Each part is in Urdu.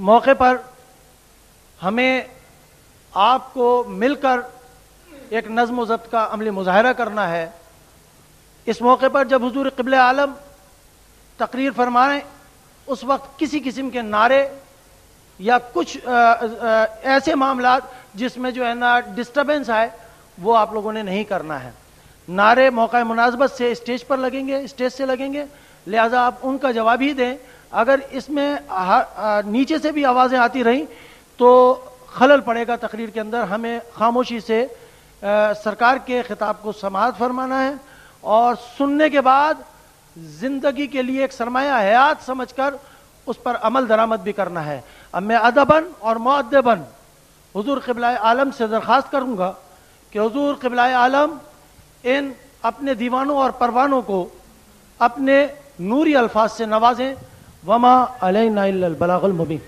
موقع پر ہمیں آپ کو مل کر ایک نظم و ضبط کا عملی مظاہرہ کرنا ہے۔ اس موقع پر جب حضور قبلہ عالم تقریر فرمائیں اس وقت کسی قسم کے نعرے یا کچھ ایسے معاملات جس میں جو ہے نا ڈسٹربنس آئے وہ آپ لوگوں نے نہیں کرنا ہے۔ نعرے موقع مناسبت سے اسٹیج پر لگیں گے، اسٹیج سے لگیں گے، لہذا آپ ان کا جواب ہی دیں۔ اگر اس میں نیچے سے بھی آوازیں آتی رہیں تو خلل پڑے گا تقریر کے اندر۔ ہمیں خاموشی سے سرکار کے خطاب کو سماعت فرمانا ہے اور سننے کے بعد زندگی کے لیے ایک سرمایہ حیات سمجھ کر اس پر عمل درآمد بھی کرنا ہے۔ اب میں ادباً اور مؤدباً حضور قبلہ عالم سے درخواست کروں گا کہ حضور قبلہ عالم ان اپنے دیوانوں اور پروانوں کو اپنے نوری الفاظ سے نوازیں۔ وما علینا الا البلاغ المبین۔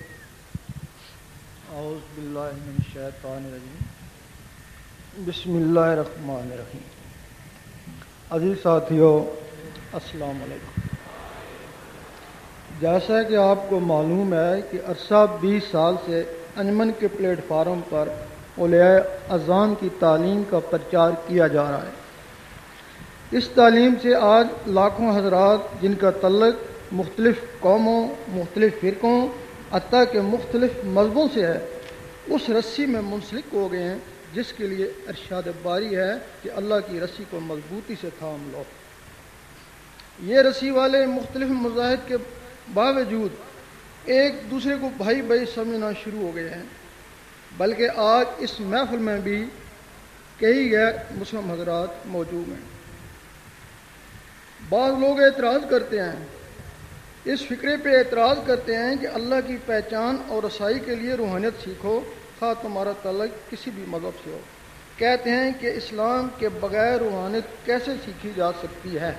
اعوذ باللہ من الشیطان الرجیم، بسم اللہ الرحمن الرحیم۔ عزیز ساتھیو، السلام علیکم۔ جیسا کہ آپ کو معلوم ہے کہ عرصہ 20 سال سے انجمن کے پلیٹ فارم پر اولیاء اذان کی تعلیم کا پرچار کیا جا رہا ہے۔ اس تعلیم سے آج لاکھوں حضرات جن کا تعلق مختلف قوموں، مختلف فرقوں، حتیٰ کہ مختلف مذہبوں سے ہے، اس رسی میں منسلک ہو گئے ہیں جس کے لیے ارشاد باری ہے کہ اللہ کی رسی کو مضبوطی سے تھام لو۔ یہ رسی والے مختلف مذاہب کے باوجود ایک دوسرے کو بھائی بھائی سمجھنا شروع ہو گئے ہیں، بلکہ آج اس محفل میں بھی کئی غیر مسلم حضرات موجود ہیں۔ بعض لوگ اعتراض کرتے ہیں، اس فکرے پہ اعتراض کرتے ہیں کہ اللہ کی پہچان اور رسائی کے لیے روحانیت سیکھو، خواہ تمہارا تعلق کسی بھی مذہب سے ہو۔ کہتے ہیں کہ اسلام کے بغیر روحانیت کیسے سیکھی جا سکتی ہے؟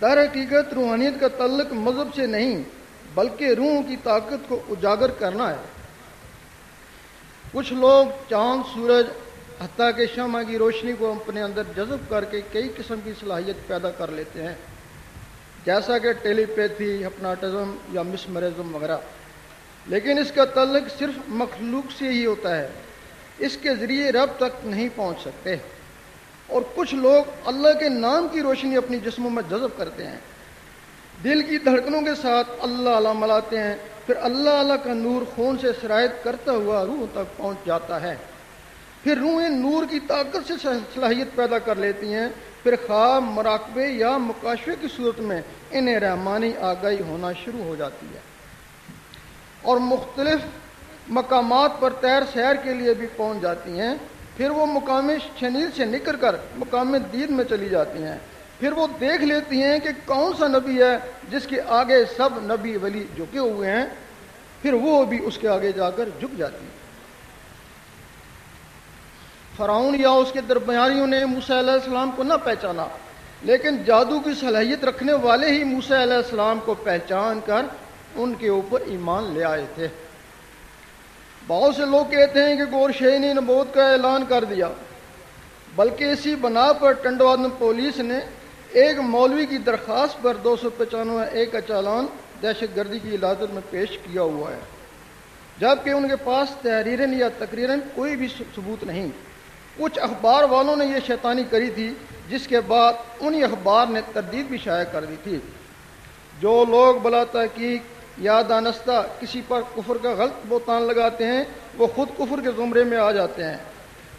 در حقیقت روحانیت کا تعلق مذہب سے نہیں بلکہ روح کی طاقت کو اجاگر کرنا ہے۔ کچھ لوگ چاند، سورج، حتیٰ کہ شمع کی روشنی کو اپنے اندر جذب کر کے کئی قسم کی صلاحیت پیدا کر لیتے ہیں، جیسا کہ ٹیلی پیتھی، ہپناٹزم یا مسمرزم وغیرہ، لیکن اس کا تعلق صرف مخلوق سے ہی ہوتا ہے، اس کے ذریعے رب تک نہیں پہنچ سکتے۔ اور کچھ لوگ اللہ کے نام کی روشنی اپنی جسموں میں جذب کرتے ہیں، دل کی دھڑکنوں کے ساتھ اللہ اللہ ملاتے ہیں، پھر اللہ اللہ کا نور خون سے سرایت کرتا ہوا روح تک پہنچ جاتا ہے۔ پھر روحیں نور کی طاقت سے صلاحیت پیدا کر لیتی ہیں، پھر خواب، مراقبے یا مکاشفے کی صورت میں انہیں رحمانی آگاہی ہونا شروع ہو جاتی ہے اور مختلف مقامات پر تیر سیر کے لیے بھی پہنچ جاتی ہیں۔ پھر وہ مقام شنیل سے نکل کر مقام دید میں چلی جاتی ہیں، پھر وہ دیکھ لیتی ہیں کہ کون سا نبی ہے جس کے آگے سب نبی ولی جھکے ہوئے ہیں، پھر وہ بھی اس کے آگے جا کر جھک جاتی ہیں۔ فرعون یا اس کے درباریوں نے موسیٰ علیہ السلام کو نہ پہچانا، لیکن جادو کی صلاحیت رکھنے والے ہی موسیٰ علیہ السلام کو پہچان کر ان کے اوپر ایمان لے آئے تھے۔ بہت سے لوگ کہتے ہیں کہ گورشئی نے نبوت کا اعلان کر دیا، بلکہ اسی بنا پر ٹنڈوادن پولیس نے ایک مولوی کی درخواست پر 295(1) کا چالان دہشت گردی کی علازت میں پیش کیا ہوا ہے، جبکہ ان کے پاس تحریراً یا تقریراً کوئی بھی ثبوت نہیں۔ کچھ اخبار والوں نے یہ شیطانی کری تھی، جس کے بعد انہی اخبار نے تردید بھی شائع کر دی تھی۔ جو لوگ بلا تحقیق یا دانستہ کسی پر کفر کا غلط بہتان لگاتے ہیں وہ خود کفر کے زمرے میں آ جاتے ہیں۔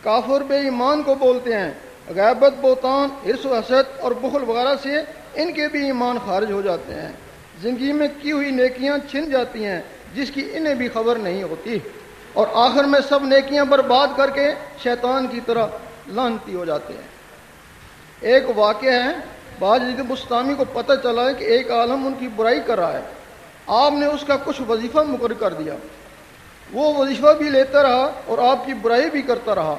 کافر بے ایمان کو بولتے ہیں، غیبت، بہتان، حرص و حسد اور بخل وغیرہ سے ان کے بھی ایمان خارج ہو جاتے ہیں۔ زندگی میں کی ہوئی نیکیاں چھن جاتی ہیں جس کی انہیں بھی خبر نہیں ہوتی، اور آخر میں سب نیکیاں برباد کر کے شیطان کی طرح لعنتی ہو جاتے ہیں۔ ایک واقعہ ہے، باجید بستامی کو پتہ چلا ہے کہ ایک عالم ان کی برائی کر رہا ہے۔ آپ نے اس کا کچھ وظیفہ مقرر کر دیا، وہ وظیفہ بھی لیتا رہا اور آپ کی برائی بھی کرتا رہا۔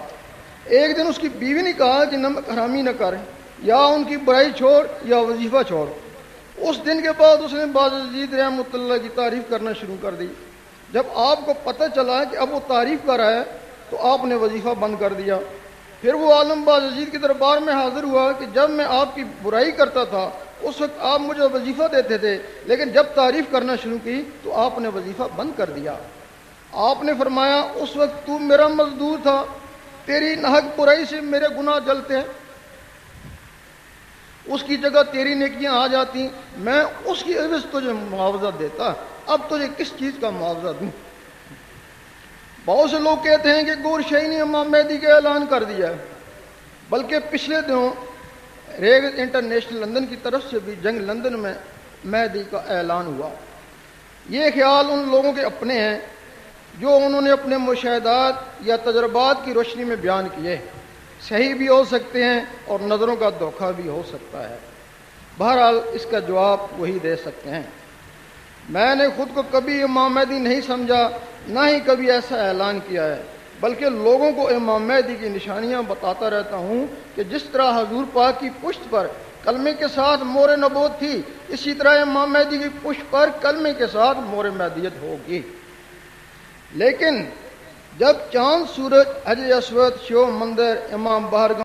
ایک دن اس کی بیوی نے کہا کہ نمک حرامی نہ کر، یا ان کی برائی چھوڑ یا وظیفہ چھوڑ۔ اس دن کے بعد اس نے باجید رحمۃ اللہ کی تعریف کرنا شروع کر دی۔ جب آپ کو پتہ چلا کہ اب وہ تعریف کر رہا ہے تو آپ نے وظیفہ بند کر دیا۔ پھر وہ عالم باجید کے دربار میں حاضر ہوا کہ جب میں آپ کی برائی کرتا تھا اس وقت آپ مجھے وظیفہ دیتے تھے، لیکن جب تعریف کرنا شروع کی تو آپ نے وظیفہ بند کر دیا۔ آپ نے فرمایا اس وقت تو میرا مزدور تھا، تیری ناحق برائی سے میرے گناہ جلتے ہیں، اس کی جگہ تیری نیکیاں آ جاتی، میں اس کی عوض تجھے معاوضہ دیتا، اب تجھے کس چیز کا معاوضہ دوں؟ بہت سے لوگ کہتے ہیں کہ گور شاہی نے امام مہدی کا اعلان کر دیا ہے، بلکہ پچھلے دنوں ریگز انٹرنیشنل لندن کی طرف سے بھی جنگ لندن میں مہدی کا اعلان ہوا۔ یہ خیال ان لوگوں کے اپنے ہیں جو انہوں نے اپنے مشاہدات یا تجربات کی روشنی میں بیان کیے، صحیح بھی ہو سکتے ہیں اور نظروں کا دھوکہ بھی ہو سکتا ہے، بہرحال اس کا جواب وہی دے سکتے ہیں۔ میں نے خود کو کبھی امام مہدی نہیں سمجھا، نہ ہی کبھی ایسا اعلان کیا ہے، بلکہ لوگوں کو امام مہدی کی نشانیاں بتاتا رہتا ہوں کہ جس طرح حضور پاک کی پشت پر کلمے کے ساتھ مہر نبوت تھی، اسی طرح امام مہدی کی پشت پر کلمے کے ساتھ مہر مہدیت ہوگی۔ لیکن جب چاند، سورج، حجر اسود، شیو مندر، امام باہرگاہ